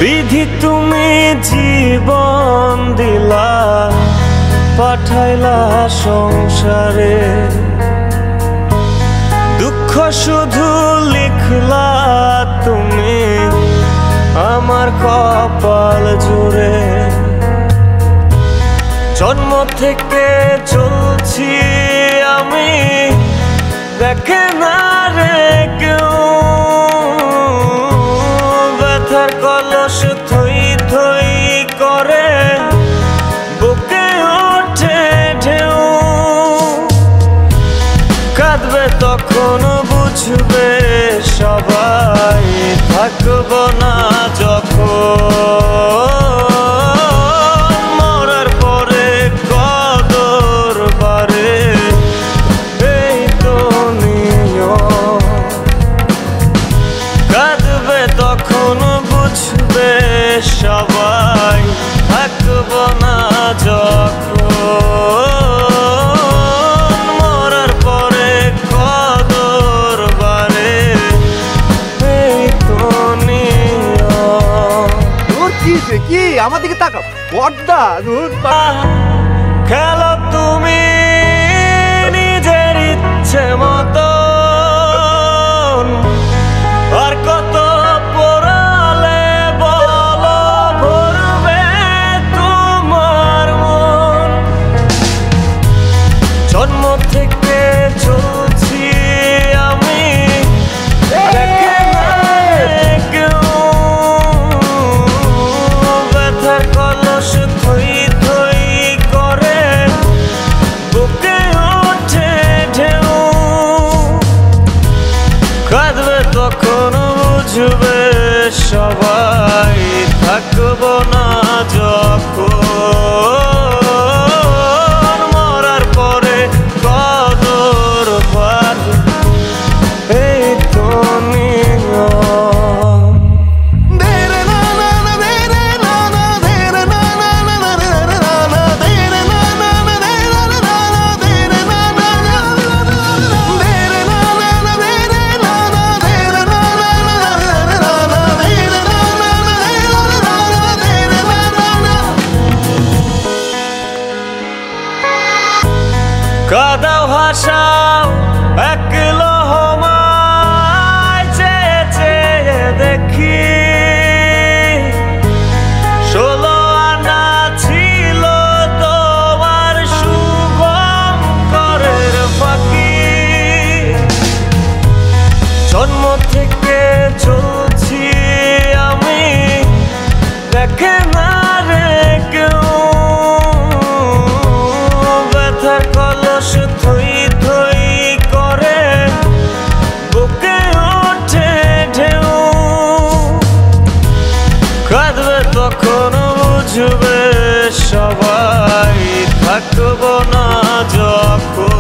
বিধি তুমি জীবন দিলা, পাঠাইলা সংসারে, দুঃখ শুধু লিখলা তুমি আমার কপাল জুড়ে। জন্ম থেকে চলছি আমি, দেখে না রে কেউ, ব্যথার কলস থই থই করে বুকে ওঠে ঢেউ। কাঁদবে তখন বুঝবে সবাই, থাকবো না যখন মরার পরে কদর বারে, এই তো নিয়ম। কাঁদবে তখন বুঝবে সবাই, থাকবো না যখন মরার পরে কদর বারে, এই তো নিয়ম। কি আমার দিকে তাকাও বড়দা, খেলো তুমি নিজের ইচ্ছে মতো, আর কত পোড়ালে বলো ভরবে তোমার মন। জন্ম থেকে চলছি আমি, দেখে না কেউ, ব্যথার কলস থই থই করে বুকে ওঠে ঢেউ। কাঁদবে তখন বুঝবে সবাই, থাকবো না যখন মরার পরে কদর বাড়বে, এই তো নিয়ম। কাদাও হাসাও এক লহমায়, চেয়ে চেয়ে দেখি 16 আনা ছিল তোমার শুভঙ্করের ফাঁকি। জন্ম থেকে চলছি আমি, দেখে না রে কেউ, ব্যথার কলস থই থই করে বুকে ওঠে ঢেউ। কাঁদবে তখন বুঝবে সবাই, থাকবো না যখন